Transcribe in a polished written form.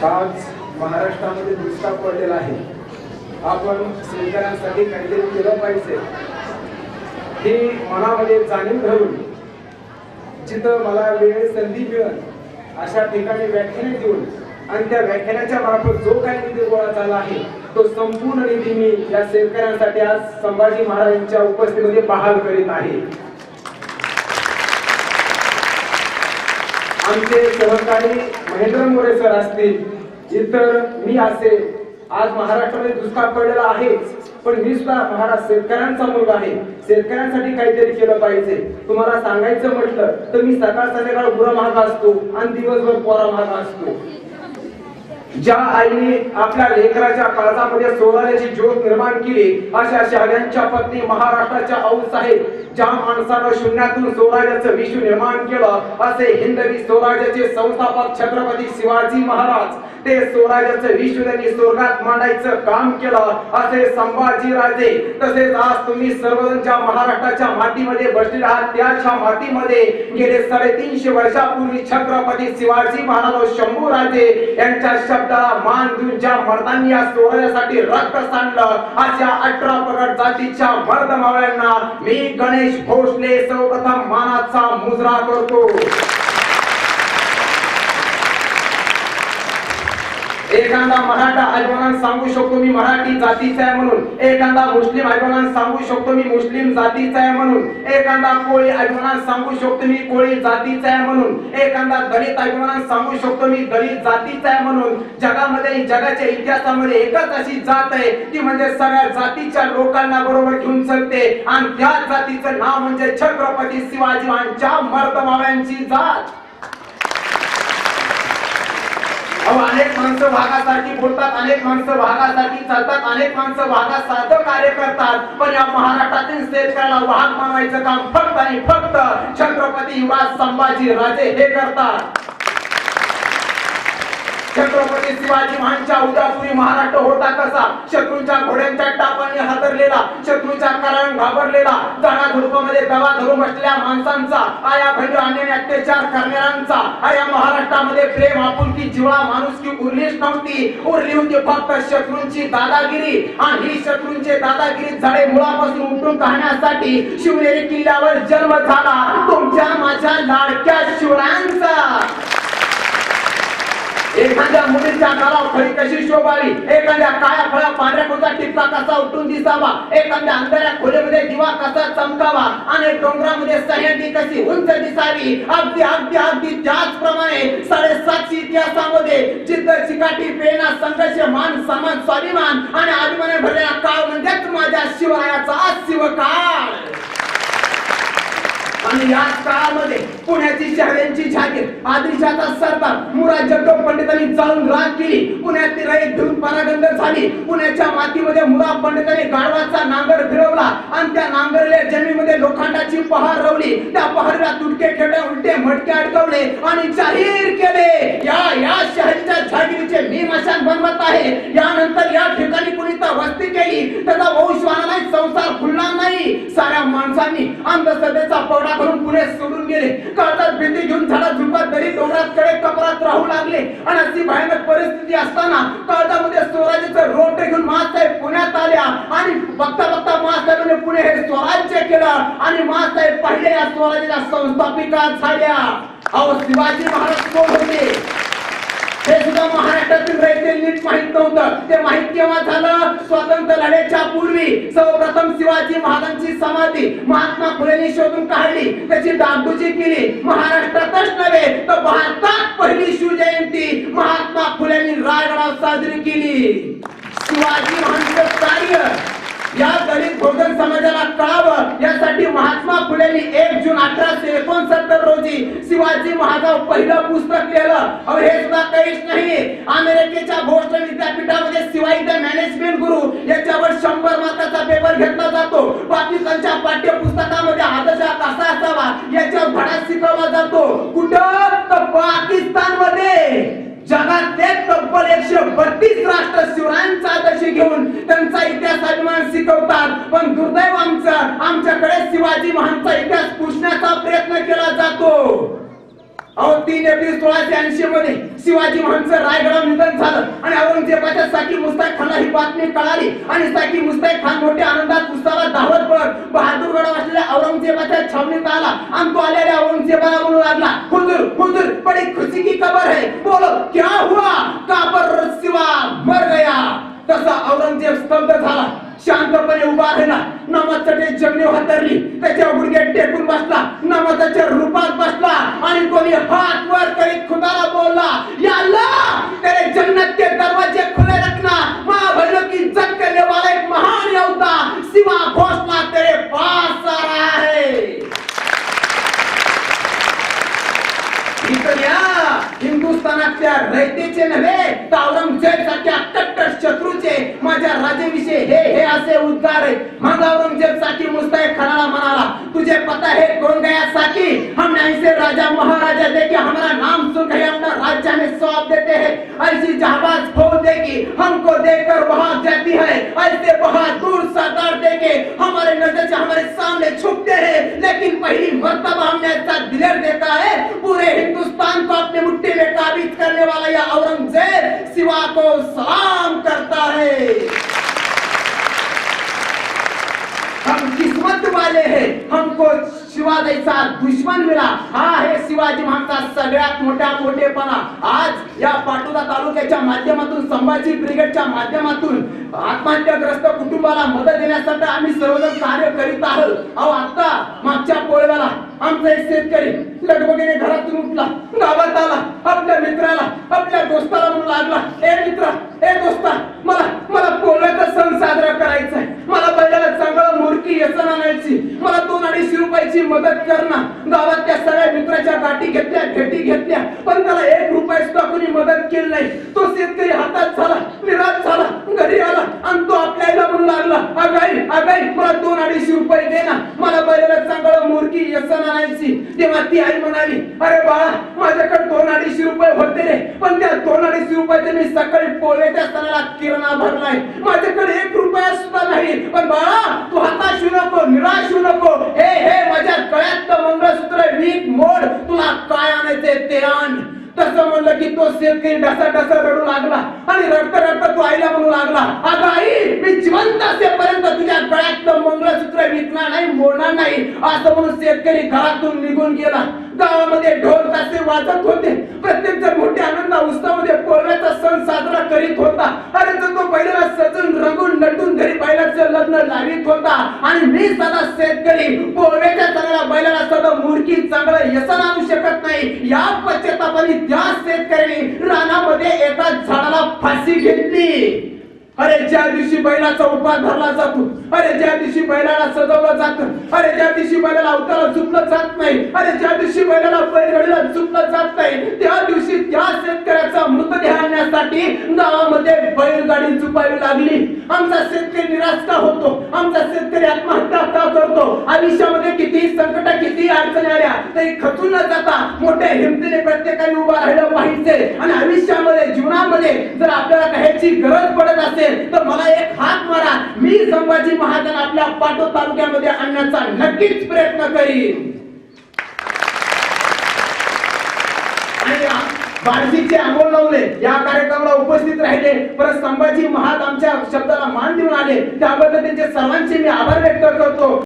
आज महाराष्ट्रामध्ये दुष्काळ पडलेला आहे. आपण शेतकऱ्यांसाठी काहीतरी केलं पाहिजे ही मनामध्ये जाणीव धरून जिथं मला वेळ संधी मिळेल अशा ठिकाणी व्याख्याने देऊन आणि त्या व्याख्यानाच्या मार्फत जो काही निधी गोळा झाला आहे तो संपूर्ण निधी मी या शेतकऱ्यांसाठी आज संभाजी महाराजांच्या उपस्थितीमध्ये बहाल करीत आहे. आमचे सहकारी महेंद्र मोरे सर असतील, इतर मी असे, आज महाराष्ट्रामध्ये दुष्काळ पडलेला आहेच, पण मी सुद्धा शेतकऱ्यांचा मुलगा आहे. शेतकऱ्यांसाठी काहीतरी केलं पाहिजे. तुम्हाला सांगायचं म्हटलं तर मी सकाळ संध्याकाळ गुरं महाग असतो आणि दिवसभर पोरा महाग असतो. ज्या आईने आपल्या लेकराच्या काळजामध्ये सोहळ्याची ज्योत निर्माण केली अशा शहाद्यांच्या पत्नी महाराष्ट्राच्या आऊसाहेब, ज्या माणसानं शून्यातून स्वराज्याचं विश्व निर्माण केलं असे हिंदवी स्वराज्याचे संस्थापक छत्रपती शिवाजी महाराज, ते स्वराज्याचं विश्व त्यांनी स्वर्गात मांडायचं काम केलं असे संभाजी राजे. तसेच आज तुम्ही सर्वजण ज्या महाराष्ट्राच्या मातीमध्ये बसलेले आहात त्याच्या मातीमध्ये गेले 350 वर्षापूर्वी छत्रपती शिवाजी महाराज शंभू राजे यांच्या शब्दाला मान देऊन ज्या मर्दांनी या स्वराज्यासाठी रक्त सांडलं अशा 18 पगड जातीच्या मर्द मावळ्यांना मी गणेश भोसले सर्वप्रथम मानाचा मुजरा करतो. एखादा मराठा आईबाबांना सांगू शकतो मी मराठी जातीचा आहे म्हणून, एखादा मुस्लिम आईबाबांना सांगू शकतो मी मुस्लिम जातीचा आहे म्हणून, एखादा कोळी आईबाबांना सांगू शकतो मी कोळी जातीचा आहे म्हणून, एखादा दलित आईबाबांना सांगू शकतो मी दलित जातीचा आहे म्हणून. जगामध्ये जगाच्या इतिहासामध्ये एकच अशी जात आहे ती म्हणजे सगळ्या जातीच्या लोकांना बरोबर घेऊन चलते आणि त्या जातीचं नाव म्हणजे छत्रपती शिवाजी महाराजांच्या मर्दमावळ्यांची जात. अनेक माणसं भागासाठी बोलतात, अनेक माणसं भागासाठी चालतात, अनेक माणसं भागासारखं कार्य करतात, पण या महाराष्ट्रातील शेतकऱ्याला वाघ मानवायचं काम फक्त आणि फक्त छत्रपती युवराज संभाजी राजे हे करतात. छत्रपती शिवाजी महाराजांच्या उदयापूर्वी महाराष्ट्र होता कसा? शत्रूंच्या घोड्यांच्या टापांनी हादरलेला, शत्रूच्या कराने घाबरलेला, जाणा झुडपामध्ये दबा धरून बसलेल्या माणसांचा, आया भैया अन्याय अत्याचार करणाऱ्यांचा. आया महाराष्ट्रामध्ये प्रेम आपुलकी जिव्हाळा माणुसकी उरलीच नव्हती. उरली होती फक्त शत्रूंची दादागिरी आणि ही शत्रूंची दादागिरी झाडे मुळापासून उपटून काढण्यासाठी शिवनेरी किल्ल्यावर जन्म झाला तुमच्या माझ्या लाडक्या शिवरायांचा. एखाद्या मुलीच्या गालावर खरी कशी शोभावी, एखाद्या काळ्या फळ्या पांढऱ्या कोणता टिपका कसा उठून दिसावा, एखाद्या अंधाऱ्या खोलीमध्ये दिवा कसा चमकावा आणि डोंगरामध्ये सह्याद्री कशी उंच दिसावी. अगदी अगदी अगदी त्याचप्रमाणे 750 इतिहासामध्ये जिद्द चिकाटी प्रेरणा संघर्ष मान सन्मान स्वाभिमान आणि अभिमानाने भरलेला काळ म्हणजेच माझ्या शिवरायाचा शिवकाळ. आणि याच काळामध्ये पुण्याची शहरांची जागीर आदिलशाचा सरदार मुराद जगदोब पंडितांनी जाळून राख केली. पुण्यातील रयत धुऊन परागंद झाली. पुण्याच्या मातीमध्ये मुराद पंडितांनी गाढवाचा नांगर फिरवला आणि त्या नांगरलेल्या जमिनीमध्ये लोखंडाची पहार रवली. त्या पहारीला तुटके खेटे उलटे मटके अडकवले आणि जाहीर केले या शहराच्या जागीरीचे मी मशान बनवत आहे. यानंतर या ठिकाणी कुणी तर वस्ती केली, त्याचा वंश वाढला नाही, संसार फुलला नाही. साऱ्या माणसांनी अंधश्रद्धेचा पौडा करून पुणे सोडून गेले. काळजात भीती घेऊन झाडा झुडपात दरी डोंगरात कडे कपरात राहू लागले. आणि अशी भयानक परिस्थिती असताना काळजामध्ये स्वराज्याचं रोट घेऊन महासाहेब पुण्यात आल्या आणि बघता बघता महासाहेबांनी पुणे हे स्वराज्य केलं आणि महासाहेब पहिले या स्वराज्याच्या संस्थापिका झाल्या. अहो शिवाजी महाराज कोण होते हे सुद्धा महाराष्ट्रातील रयतेला नीट माहित नव्हतं. ते माहित केव्हा झालं? स्वातंत्र्य लढ्याच्या पूर्वी सर्वप्रथम शिवाजी महाराजांची समाधी महात्मा फुलेंनी शोधून काढली, त्याची डागडुजी केली. महाराष्ट्रातच नव्हे तर भारतात पहिली शिवजयंती महात्मा फुलेंनी रायगडावर साजरी केली. शिवाजी महाराजांचं कार्य या दलित बहुजन समाजाला कळावं यासाठी महात्मा फुलेंनी 1 जून 1869 रोजी शिवाजी महाराजांवर पहिलं पुस्तक लिहिलं. हे सुद्धा काहीच नाही, अमेरिकेच्या बोस्टन विद्यापीठामध्ये शिवाई द मॅनेजमेंट गुरु याच्यावर 100 मार्काचा पेपर घेतला जातो. पाकिस्तानच्या पाठ्यपुस्तकामध्ये आदर्श कसा असावा याच्यावर धडा शिकवला जातो. कुठं? तर पाकिस्तानमध्ये. जगातले तब्बल 132 राष्ट्र शिवरायांचा आदर्श घेऊन त्यांचा इतिहास अभिमान शिकवतात. पण दुर्दैव आमच्याकडे शिवाजी महाराजांचा इतिहास पुसण्याचा प्रयत्न केला जातो. अहो 3 एप्रिल 1680 मध्ये शिवाजी महाराजांचं रायगडावर निधन झालं आणि औरंगजेबाच्या साकी मुस्ताक खानला ही बातमी कळाली आणि साकी मुस्ताक खान मोठ्या आनंदात उत्साहात धावत पळत बहादूरगडावर असलेल्या औरंगजेबाच्या छावणीत आला आणि तो आलेल्या औरंगजेबाला म्हणू लागला, हुजूर हुजूर बड़ी खुशी की खबर है, बोलो क्या हुआ, काबर शिवा मर गया। तसा औरंगजेब स्तब्ध झाला, शांतपणे उभा राहिला, नमाजाचे जमनी हातरली, त्याच्या गुडघ्यात टेकून बसला, नमाजाच्या रूपात बसला आणि कोणी हात वर करीत खुदाला बोलला, या अल्लाह तेरे जन्नत के दरवाजे खुले रखना, मां बहनों की इज्जत करने वाला एक महान योद्धा शिवा घोषणा तेरे पास आ रहा है। हिंदुस्थानातल्या रयतेचे नव्हे तर औरंगजेब सारख्या कट्टर शत्रूचे माझ्या राजेविषयी हे असे उद्गार आहे। मग औरंगजेब साकी मुस्ताक खानाला म्हणाला, तुझे पता है कौन गया साकी, हम ऐसे राजा महाराजा देके हमारा नाम सुन के अपना राज्य हमें सौंप देते हैं, ऐसी जहाबाज फौज देगी हमको देकर वहां जाती है, ऐसे बहादुर सरदार देके हमारे नजर से हमारे सामने छुपते हैं, लेकिन पहली मर्तबा हमने ऐसा दिलेर देखा है, पूरे हिंदुस्तान को अपने मुट्ठी में काबिज करने वाला यह औरंगजेब शिवा को सलाम करता है। हम किस्मत वाले हैं, हमको शिवा जैसा दुश्मन मिला। हा है शिवाजी महाराजांचा सगळ्यात मोठेपणा। आज या पाटोदा तालुक्याच्या माध्यमातून संभाजी ब्रिगेडच्या माध्यमातून आत्महत्याग्रस्त कुटुंबाला मदत देण्यासाठी आम्ही सर्वजण कार्य करीत आहोत। अहो आता मागच्या पोळव्याला आमचा एक शेतकरी लगबगीने घरातून उठला, गावात आला, आपल्या मित्राला आपल्या दोस्ताला म्हणू लागला, ए मित्रा ए दोस्ता, मला पोळव्याचा सण साजरा करायचा आहे, मला बैलाला चांगलं मुरकी व्यसन आणायची, मला 2-250 रुपयाची मदत कर ना। गावात त्या सगळ्या मित्राच्या गाठी घेतल्या, भेटी घेतल्या, पण त्याला 1 रुपया सुद्धा कोणी मदत केली नाही। तो शेतकरी हातात झाला, निराश झाला, घरी आला आणि तो आपल्या आईला म्हणू लागला, अगाई मला 2-250 रुपये दे ना, मला बैलाला चांगलं मुरकी व्यसन आणायची। तेव्हा ती आई म्हणाली, अरे बाळा माझ्याकडे 2-250 रुपये होते रे, पण त्या 2-250 रुपयाचे मी सकाळी पोळ्याच्या सणाला किराणा भरलाय, माझ्याकडे 1 रुपया सुद्धा नाही। पण बाळा तू हताश होऊ नको, निराश होऊ नको, हे माझ्या गळ्यात मंगळसूत्र वीक मोड, तुला काय आणायचे ते आण। तसं म्हणलं की तो शेतकरी ढसा रडू लागला आणि रडता तो आईला म्हणू लागला, अगं आई मी जिवंत असेपर्यंत तुझ्या गळ्यातलं मंगळसूत्र विकणार नाही, मोडणार नाही, असं म्हणून शेतकरी घरातून निघून गेला। गावामध्ये ढोल ताशे वाजत होते, प्रत्येक जण मोठ्या आनंद उत्सवामध्ये पोळव्याचा सण साजरा करीत होता। अरे तो बैलाला सजून रंगून नटून घरी बैलाचं लग्न लावित होता आणि मी सदा शेतकरी पोळव्याच्या सणाला बैलाला सदा मुरकी चांगलं व्यसन आणू शकत नाही। या पश्चातापाने त्या शेतकऱ्यांनी रानामध्ये एका झाडाला फाशी घेतली। अरे ज्या दिवशी बैलाचा उपवास धरला जातो, अरे ज्या दिवशी बैलाला सजवलं जातं, अरे ज्या दिवशी बैलाला अवताला झुकलं जात नाही, अरे ज्या दिवशी बैलाला बैलगाडीला झुकलं जात नाही, त्या दिवशी त्या शेतकऱ्याचा मृतदेह आणण्यासाठी गावामध्ये बैलगाडी झुपावी लागली। आमचा शेतकरी निराश का होतो, आमचा शेतकरी आत्महत्या का करतो, आयुष्यामध्ये किती संकट किती अडचणी आल्या तरी खचून न जाता मोठ्या हिमतीने प्रत्येकाने उभा राहिलं पाहिजे। आणि आयुष्यामध्ये जीवनामध्ये जर आपल्याला काहीची गरज पडत असेल तर मला एक हात मारा, मी संभाजी महाराज आपल्या पाटो तालुक्यामध्ये आणण्याचा नक्कीच प्रयत्न करीन। बाळजीचे अमोल नवले या कार्यक्रमाला उपस्थित राहिले, परत संभाजी महाराज आमच्या शब्दाला मान देऊन आले, त्याबद्दल त्यांचे सर्वांचे मी आभार व्यक्त करतो।